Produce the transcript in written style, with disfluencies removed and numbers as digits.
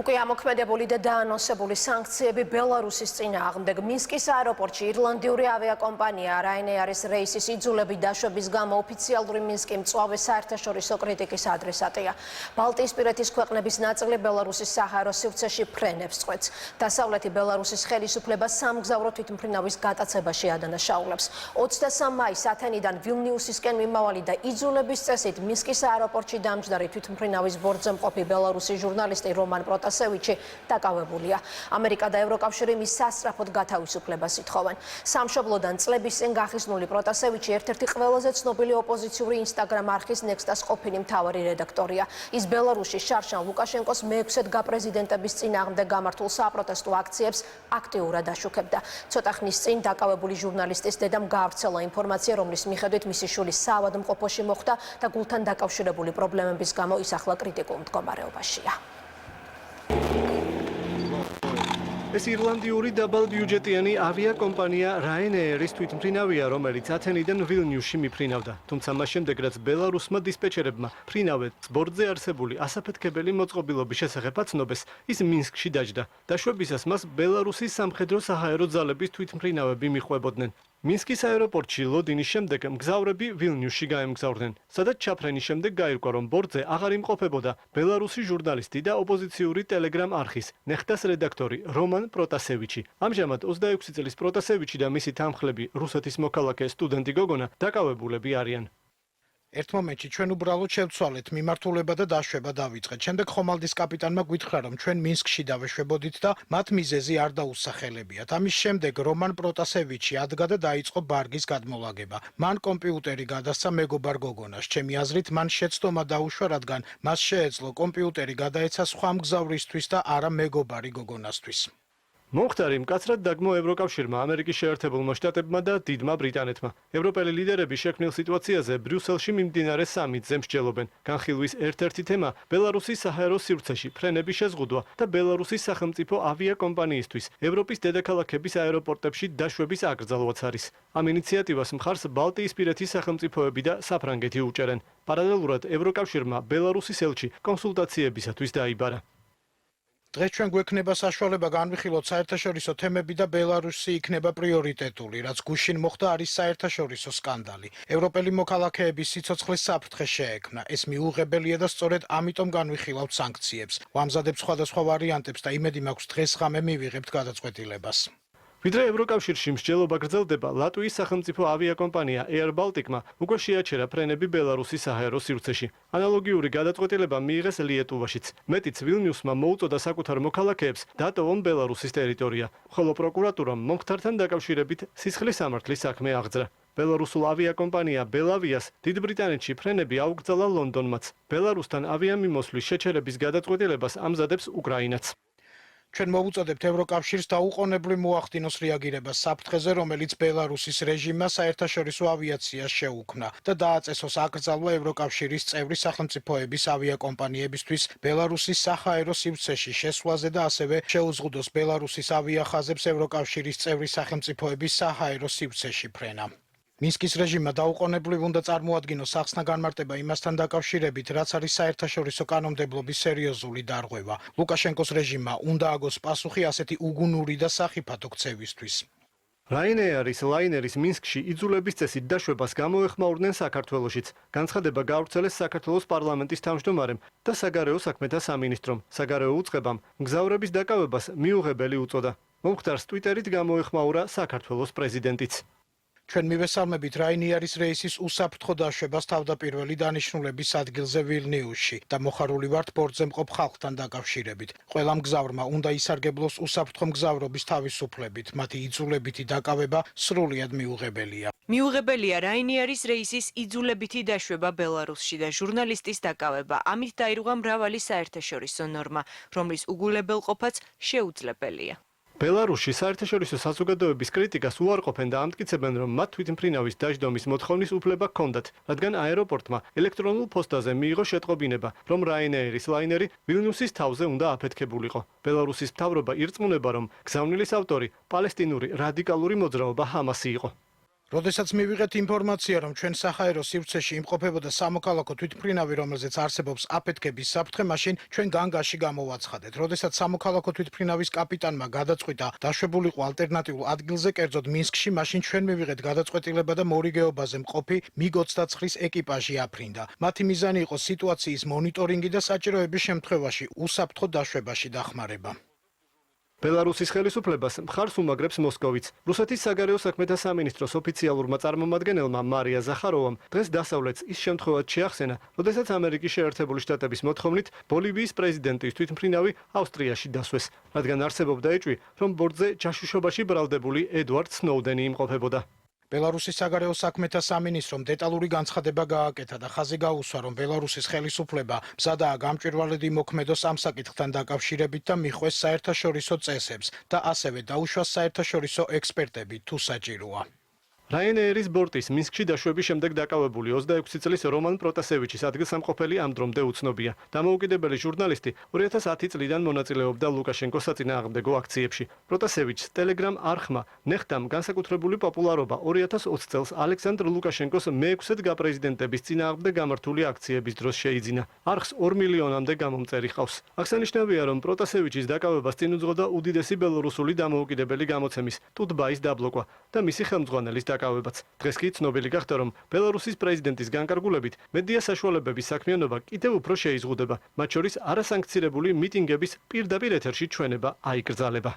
უკვე ამოქმედებული და დაანონსებული სანქციები ბელარუსის წინააღმდეგ მინსკის აეროპორტში ირლანდიური ავიაკომპანია Ryanair-ის რეისის იძულებით დაშვების გამო ოფიციალური მინსკი მწვავე საერთაშორისო კრიტიკის ადრესატია. ბალტიისპირეთის ქვეყნების ნაწილი ბელარუსის საჰაერო სივრცეში ფრენებს წყვეტს. დასავლეთი ბელარუსის ხელისუფლება სამგზავრო თვითმფრინავის გატაცებაში ადანაშაულებს. 23 მაისს ათენიდან ვილნიუსისკენ მიმავალი და იძულების წესით მინსკის აეროპორტში დამჯდარი თვითმფრინავის ბორტზე მყოფი ბელარუსი ჟურნალისტი რომან პროტასევიჩი დაკავებულია. ამერიკა და ევროკავშირი მის სასწრაფოდ გათავისუფლებას ითხოვენ. სამშობლოდან წლების წინ გახიზნული პროტასევიჩი ერთ-ერთი ყველაზე ცნობილი ოპოზიციური ინსტაგრამ არხის Nextas ყოფილი მთავარი რედაქტორია. ის ბელარუსში შარშან ლუკაშენკოს მეექვსედ გაპრეზიდენტების წინააღმდეგ გამართულ საპროტესტო აქციებს აქტიურად აშუქებდა. ცოტა ხნის წინ დაკავებული ჟურნალისტის დედამ გაავრცელა ინფორმაცია, რომლის მიხედვით მისი შვილი საავადმყოფოში მოხვდა და გულთან დაკავშირებული პრობლემების გამო ის ახლა კრიტიკულ მდგომარეობაშია. ეს ირლანდიური დაბალბიუჯეტიანი ავიაკომპანია Ryanair-ის თვითმფრინავია, რომელიც ათენიდან ვილნიუსში მიფრინავდა. თუმცა მას შემდეგ, რაც ბელარუსმა დისპეჩერებმა ფრინავების ბორტზე არსებული ასაფეთქებელი მოწყობილობის შესახებ აცნობეს, ის მინსკში დაჯდა. დაშვებისას მას ბელარუსის სამხედრო საჰაერო ძალების თვითმფრინავები მიჰყვებოდნენ. მინსკის აეროპორტში ლოდინის შემდეგ მგზავრები ვილნიუსში გაემგზავრნენ, სადაც ჩაფრენის შემდეგ გაირკვა, რომ ბორტზე აღარ იმყოფებოდა ბელარუსი ჟურნალისტი და ოპოზიციური ტელეგრამ არხის Nextas რედაქტორი რომან პროტასევიჩი. ამჟამად 26 წლის პროტასევიჩი და მისი თანმხლები რუსეთის მოქალაქე სტუდენტი გოგონა დაკავებულები არიან. ერთ მომენტში ჩვენ უბრალოდ შევცვალეთ მიმართულება და დაშვება დავიწყეთ. შემდეგ ხომალდის კაპიტანმა გვითხრა, რომ ჩვენ მინსკში დავეშვებოდით და მათ მიზეზი არ დაუსახელებიათ. ამის შემდეგ რომან პროტასევიჩი ადგა და დაიწყო ბარგის გადმოლაგება. მან კომპიუტერი გადასცა მეგობარ გოგონას. ჩემი აზრით, მან შეცდომა დაუშვა, რადგან მას შეეძლო კომპიუტერი გადაეცა სხვა მგზავრისთვის და არა მეგობარი გოგონასთვის. მომხდარი მკაცრად დაგმო ევროკავშირმა, ამერიკის შეერთებულმა შტატებმა და დიდმა ბრიტანეთმა. ევროპელი ლიდერები შექმნილ სიტუაციაზე ბრიუსელში მიმდინარე სამიტზე მსჯელობენ. განხილვის ერთ-ერთი თემა ბელარუსის საჰაერო სივრცეში ფრენების შეზღუდვა და ბელარუსის სახელმწიფო ავიაკომპანიისთვის ევროპის დედაქალაქების აეროპორტებში დაშვების აკრძალვაც არის. ამ ინიციატივას მხარს ბალტიისპირეთის სახელმწიფოები და საფრანგეთი უჭერენ. პარალელურად ევროკავშირმა ბელარუსის ელჩი კონსულტაციებისათვის დაიბარა. დღეს ჩვენ გვექნება საშუალება განვიხილოთ საერთაშორისო თემები და ბელარუსი იქნება პრიორიტეტული, რაც გუშინ მოხდა არის საერთაშორისო სკანდალი. ევროპელი მოქალაქეების სიცოცხლის საფრთხე შეექმნა. ეს მიუღებელია და სწორედ ამიტომ განვიხილავთ სანქციებს. ვამზადებ სხვადასხვა ვარიანტებს და იმედი მაქვს დღეს ღამე მივიღებთ გადაწყვეტილებას. ვიდრე ევროკავშირში მსჯელობა გრძელდება, ლატვიის სახელმწიფო ავიაკომპანია Air Baltic-მა უკვე შეაჩერა ფრენები ბელარუსის საჰაერო სივრცეში. ანალოგიური გადაწყვეტილება მიიღეს ლიეტუვაშიც. მეტიც ვილნიუსმა მოუწოდა საკუთარ მოქალაქეებს დატოვონ ბელარუსის ტერიტორია, ხოლო პროკურატურამ მომხდართან დაკავშირებით სისხლის სამართლის საქმე აღძრა. ბელარუსულ ავიაკომპანია Belavias დიდ ბრიტანეთში ფრენები აუკრძალა ლონდონმაც. ბელარუსთან ავიამიმოსვლის შეჩერების გადაწყვეტილებას ამზადებს უკრაინაც. ჩვენ მოვუწოდებთ ევროკავშირს დაუყოვნებლივ მოახდინოს რეაგირება საფრთხეზე, რომელიც ბელარუსის რეჟიმმა საერთაშორისო ავიაციას შეუქმნა და დააწესოს აკრძალვა ევროკავშირის წევრი სახელმწიფოების ავიაკომპანიებისთვის ბელარუსის საჰაერო სივრცეში შესვლაზე და ასევე შეუზღუდოს ბელარუსის ავიახაზებს ევროკავშირის წევრი სახელმწიფოების საჰაერო სივრცეში ფრენა. მინსკის რეჟიმმა დაუყოვნებლივ უნდა წარმოადგინოს ახსნა განმარტება იმასთან დაკავშირებით, რაც არის საერთაშორისო კანონმდებლობის სერიოზული დარღვევა. ლუკაშენკოს რეჟიმმა უნდა აგოს პასუხი ასეთი უგუნური და სახიფათო ქცევისთვის. Ryanair-ის ლაინერის მინსკში იძულების წესით დაშვებას გამოეხმაურდნენ საქართველოშიც. განცხადება გაავრცელეს საქართველოს პარლამენტის თავმჯდომარემ და საგარეო საქმეთა სამინისტრომ. საგარეო უწყებამ მგზავრების დაკავებას მიუღებელი უწოდა. მომხდარს ტვიტერით გამოეხმაურა საქართველოს პრეზიდენტიც. ჩვენ მივესალმებით Ryanair-ის რეისის უსაფრთხო დაშვებას თავდაპირველი დანიშნულების ადგილზე ვილნიუსში და მოხარული ვართ ბორტზე მყოფ ხალხთან დაკავშირებით. ყველა მგზავრმა უნდა ისარგებლოს უსაფრთხო მგზავრობის თავისუფლებით. მათი იძულებითი დაკავება სრულიად მიუღებელია. მიუღებელია Ryanair-ის რეისის იძულებითი დაშვება ბელარუსში და ჟურნალისტის დაკავება. ამით დაირღვა მრავალი საერთაშორისო ნორმა, რომლის უგულებელყოფაც შეუძლებელია. ბელარუსში საერთაშორისო საზოგადოების კრიტიკას უარყოფენ და ამტკიცებენ, რომ მათ თვითმფრინავის დაждდომის მოთხოვნის უფლება ჰქონდათ, რადგან აეროპორტმა ელექტრონულ პოსტაზე მიიღო შეტყობინება, რომ Ryanair-ის ლაინერი ვილნიუსის თავზე უნდა აფეთქებულიყო. ბელარუსის მთავრობა ირწმუნება, რომ გზავნილის ავტორი პალესტინური რადიკალური მოძრაობა ჰამასი იყო. როდესაც მივიღეთ ინფორმაცია, რომ ჩვენ საჰაერო სივრცეში იმყოფებოდა სამოქალაქო თვითმფრინავი, რომელზეც არსებობს აფეთქების საფრთხე, მაშინ ჩვენ განგაში გამოვაცხადეთ. როდესაც სამოქალაქო თვითმფრინავის კაპიტანმა გადაწყვიტა დაშვებულიყო ალტერნატიულ ადგილზე, კერძოდ მინსკში, მაშინ ჩვენ მივიღეთ გადაწყვეტილება და მორიგეობაზე მყოფი MiG-29-ის ეკიპაჟი აფრინდა. მათი მიზანი იყო სიტუაციის მონიტორინგი და საჭიროების შემთხვევაში უსაფრთხო დაშვებაში დახმარება. ბელარუსის ხელისუფლებას მხარს უმაგრებს მოსკოვიც. რუსეთის საგარეო საქმეთა სამინისტროს ოფიციალურმა წარმომადგენელმა მარია ზახაროვამ დღეს დასავლეთს ის შემთხვევაც შეახსენა, როდესაც ამერიკის შეერთებული შტატების მოთხოვნით ბოლივიის პრეზიდენტის თვითმფრინავი ავსტრიაში დასვეს, რადგან არსებობდა ეჭვი, რომ ბორტზე ჯაშუშობაში ბრალდებული ედვარდ სნოუდენი იმყოფებოდა. ბელარუსის საგარეო საქმეთა სამინისტრომ დეტალური განცხადება გააკეთა და ხაზი გაუსვა, რომ ბელარუსის ხელისუფლება მზადაა გამჭვირვალედი მოქმედოს ამ საკითხთან დაკავშირებით და მიხვეს საერთაშორისო წესებს და ასევე დაუშვას საერთაშორისო ექსპერტები თუ საჭიროა. Ryanair-ის ბორტის მინსკში დაშვების შემდეგ დაკავებული 26 წლის რომან პროტასევიჩის ადგილსამყოფელი ამ დრომდე უცნობია. დამოუკიდებელი ჟურნალისტი 2010 წლიდან მონაწილეობდა ლუკაშენკოს საწინააღმდეგო აქციებში. პროტასევიჩს Telegram არხმა ნეხტამ განსაკუთრებული პოპულარობა 2020 წელს ალექსანდრ ლუკაშენკოს მეექვსედ გაპრეზიდენტების წინააღმდეგ გამართული აქციების დროს შეიძინა. არხს 2 მილიონამდე გამომწერი ჰყავს. აღსანიშნავია, რომ პროტასევიჩის დაკავებას წინ უძღოდა უდიდესი ბელორუსული დამოუკიდებელი გამოცემის ტუტბაის დაბლოკვა და მისი ხელმძღვანელის დაკავებაც. დღეს კი ცნობილი გახდა, რომ ბელარუსის პრეზიდენტის განკარგულებით მედია საშუალებების საქმიანობა კიდევ უფრო შეიზღუდება, მათ შორის არასანქცირებული მიტინგების პირდაპირ ეთერში ჩვენება აიკრძალება.